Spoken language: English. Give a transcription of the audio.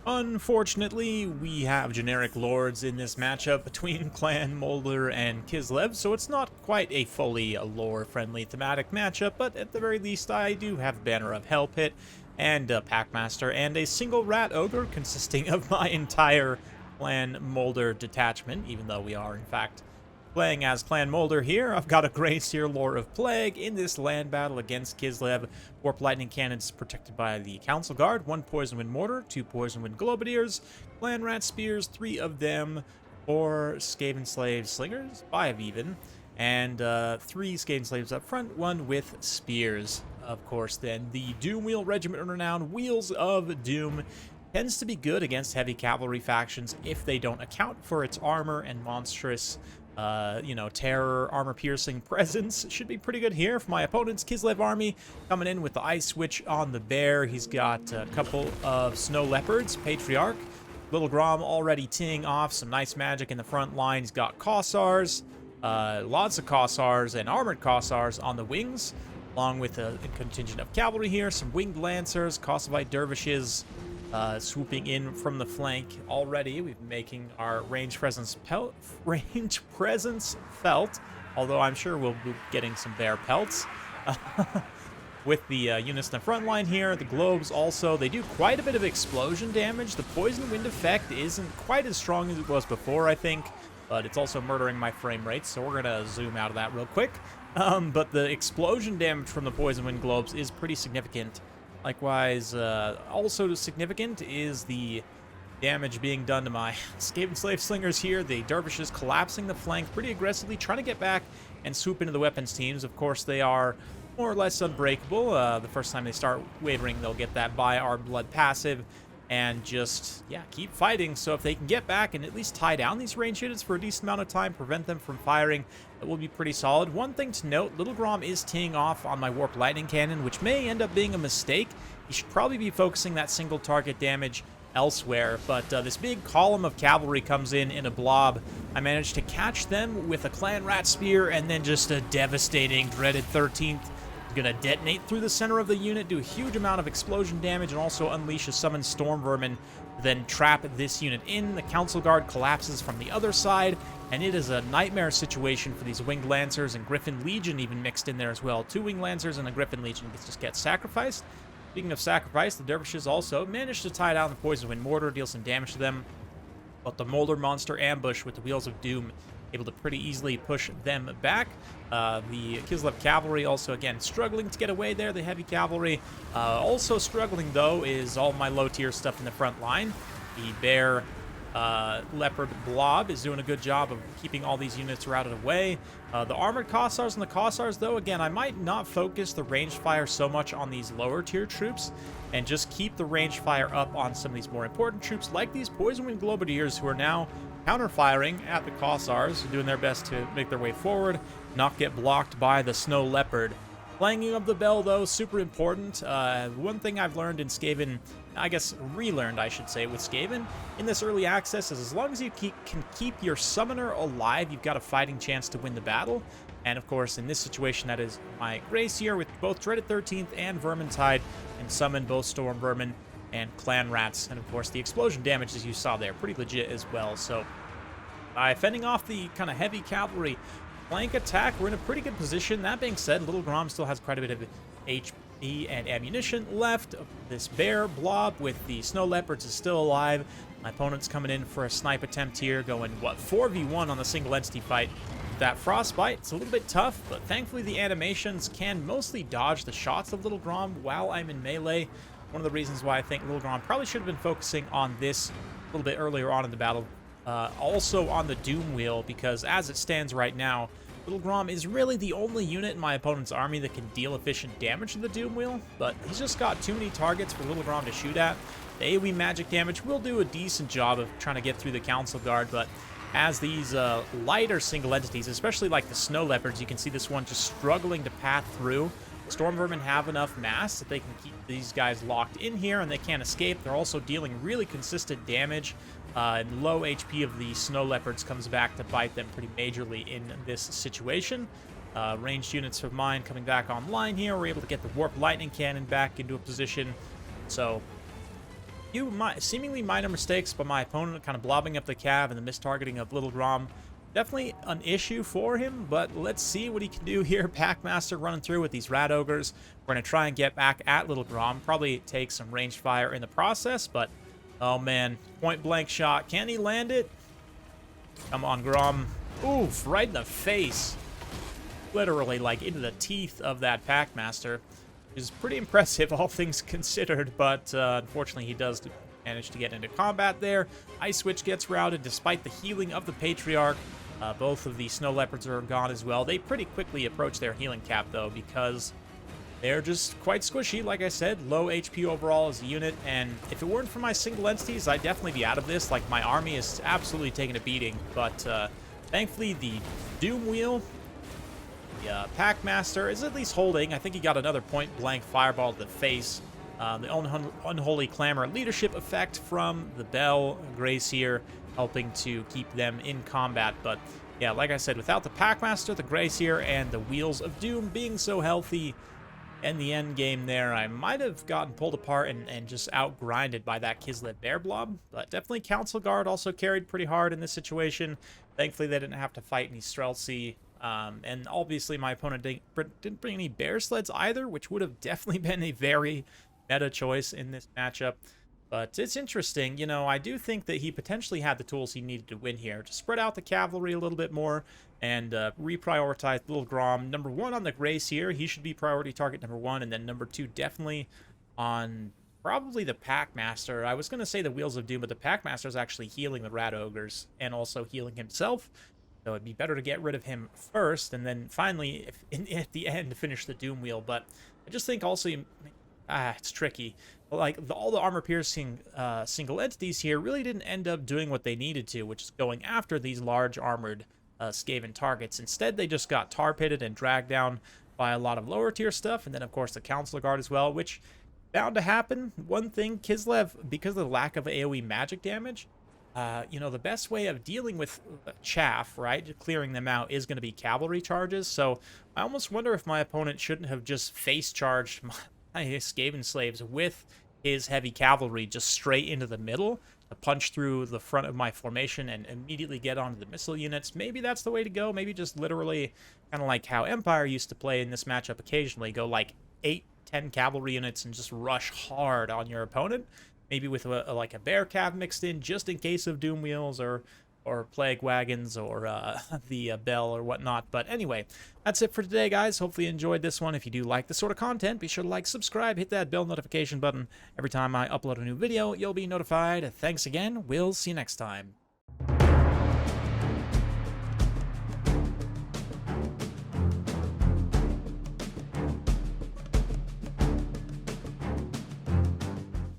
Unfortunately, we have generic lords in this matchup between Clan Molder and Kislev, so it's not quite a fully lore-friendly thematic matchup, but at the very least I do have Banner of Hell Pit and Packmaster and a single Rat Ogre consisting of my entire Clan Molder detachment, even though we are in fact playing as Clan Molder here. I've got a Greyseer Lore of Plague in this land battle against Kislev. Warp Lightning Cannons protected by the Council Guard, 1 Poison Wind Mortar, 2 Poison Wind Globadiers, Clan Rat Spears, 3 of them, 4 Skaven Slave Slingers, 5 even, and 3 Skaven Slaves up front, 1 with Spears. Of course, then the Doom Wheel Regiment renowned Wheels of Doom tends to be good against heavy cavalry factions if they don't account for its armor and monstrous terror, armor-piercing presence. Should be pretty good here for my opponent's Kislev army. Coming in with the Ice Switch on the bear. He's got a couple of Snow Leopards, Patriarch. Little Grom already teeing off some nice magic in the front line. He's got Kossars, lots of Kossars and armored Kossars on the wings, along with a contingent of cavalry here, some Winged Lancers, Kossovite Dervishes, swooping in from the flank already. We've been making our range presence felt, although I'm sure we'll be getting some bear pelts. With the units in the front line here, the globes also, they do quite a bit of explosion damage. The poison wind effect isn't quite as strong as it was before, I think, but it's also murdering my frame rate, so we're gonna zoom out of that real quick. But the explosion damage from the poison wind globes is pretty significant. Likewise, also significant is the damage being done to my Skaven Slave Slingers here. The Dervishes collapsing the flank pretty aggressively, trying to get back and swoop into the weapons teams. Of course, they are more or less unbreakable. The first time they start wavering, they'll get that By Our Blood passive and just, keep fighting. So if they can get back and at least tie down these range units for a decent amount of time, prevent them from firing, it will be pretty solid. One thing to note, Little Grom is teeing off on my Warp Lightning Cannon, which may end up being a mistake. He should probably be focusing that single target damage elsewhere, but this big column of cavalry comes in a blob. I managed to catch them with a Clan Rat Spear, and then just a devastating dreaded 13th. Gonna detonate through the center of the unit, do a huge amount of explosion damage, and also unleash a summoned Storm Vermin, then trap this unit in. The Council Guard collapses from the other side, and it is a nightmare situation for these Winged Lancers, and Griffin Legion even mixed in there as well. 2 Winged Lancers and a Griffin Legion just get sacrificed. Speaking of sacrifice, the Dervishes also managed to tie down the Poison Wind Mortar, deal some damage to them, but the Molder Monster ambush with the Wheels of Doom able to pretty easily push them back. The Kislev cavalry also, again, struggling to get away there. The heavy cavalry also struggling, though, is all my low-tier stuff in the front line. The bear leopard blob is doing a good job of keeping all these units routed away. The armored Kossars and the Kossars, though, again, I might not focus the ranged fire so much on these lower-tier troops and just keep the ranged fire up on some of these more important troops, like these Poison Wind Globadiers, who are now counter-firing at the Kossars, doing their best to make their way forward, not get blocked by the Snow Leopard. Clanging of the bell, though, super important. One thing I've learned in Skaven, I guess relearned, I should say, with Skaven in this early access is as long as you can keep your summoner alive, you've got a fighting chance to win the battle. And of course, in this situation, that is my Greyseer with both Dreaded 13th and Vermintide, and summon both Storm Vermin and Clan Rats, and of course the explosion damage, as you saw there, pretty legit as well. So by fending off the kind of heavy cavalry flank attack, we're in a pretty good position. That being said, Little Grom still has quite a bit of HP and ammunition left. This bear blob with the Snow Leopards is still alive. My opponent's coming in for a snipe attempt here, going, 4v1 on the single entity fight. That Frostbite, it's a little bit tough, but thankfully the animations can mostly dodge the shots of Little Grom while I'm in melee. One of the reasons why I think Little Grom probably should have been focusing on this a little bit earlier on in the battle. Also on the Doom Wheel, because as it stands right now, Little Grom is really the only unit in my opponent's army that can deal efficient damage to the Doom Wheel, but he's just got too many targets for Little Grom to shoot at. The AoE magic damage will do a decent job of trying to get through the Council Guard, but as these lighter single entities, especially like the Snow Leopards, you can see this one just struggling to path through. Storm Vermin have enough mass that they can keep these guys locked in here and they can't escape. They're also dealing really consistent damage. And low HP of the Snow Leopards comes back to bite them pretty majorly in this situation. Ranged units of mine coming back online here. We're able to get the Warp Lightning Cannon back into a position. So few seemingly minor mistakes by my opponent, kind of blobbing up the cav and the mistargeting of Little Grom. Definitely an issue for him, but let's see what he can do here. Packmaster running through with these Rat Ogres. We're going to try and get back at Little Grom. Probably take some ranged fire in the process, but oh man, point blank shot. Can he land it? Come on, Grom. Oof, right in the face. Literally, like, into the teeth of that Packmaster. Is pretty impressive, all things considered, but unfortunately he does manage to get into combat there. Ice Switch gets routed despite the healing of the Patriarch. Both of the Snow Leopards are gone as well. They pretty quickly approach their healing cap, though, because they're just quite squishy. Like I said, low HP overall as a unit, and if it weren't for my single entities, I'd definitely be out of this. Like, my army is absolutely taking a beating, but thankfully the Doom Wheel, the Packmaster, is at least holding. I think he got another point-blank fireball to the face. The Unholy Clamor leadership effect from the Bell Grace here, helping to keep them in combat. But yeah, like I said, without the Packmaster, the Grace here, and the Wheels of Doom being so healthy in the end game there, I might have gotten pulled apart and just out-grinded by that Kislev Bear Blob. But definitely Council Guard also carried pretty hard in this situation. Thankfully, they didn't have to fight any Streltsy. And obviously, my opponent didn't bring any Bear Sleds either, which would have definitely been a very meta choice in this matchup. But it's interesting, you know, I do think that he potentially had the tools he needed to win here, to spread out the cavalry a little bit more and reprioritize Little Grom. Number 1 on the Grace here, he should be priority target number 1, and then number 2 definitely on probably the Packmaster. I was going to say the Wheels of Doom, but the Packmaster is actually healing the Rat Ogres and also healing himself. So it'd be better to get rid of him first, and then finally, at the end, finish the Doom Wheel. But I just think also, it's tricky. Like, all the armor-piercing single entities here really didn't end up doing what they needed to, which is going after these large armored Skaven targets. Instead, they just got tar-pitted and dragged down by a lot of lower-tier stuff, and then, of course, the Council Guard as well, which bound to happen. One thing, Kislev, because of the lack of AoE magic damage, you know, the best way of dealing with chaff, right, clearing them out, is going to be cavalry charges. So I almost wonder if my opponent shouldn't have just face-charged my Skaven slaves with his heavy cavalry just straight into the middle to punch through the front of my formation and immediately get onto the missile units. Maybe that's the way to go. Maybe just literally kind of like how Empire used to play in this matchup occasionally. Go like 8-10 cavalry units and just rush hard on your opponent. Maybe with like a bear cav mixed in, just in case of Doom Wheels or Plague Wagons or the Bell or whatnot. But anyway, that's it for today, guys. Hopefully you enjoyed this one. If you do like this sort of content, be sure to like, subscribe, hit that bell notification button. Every time I upload a new video, you'll be notified. Thanks again. We'll see you next time.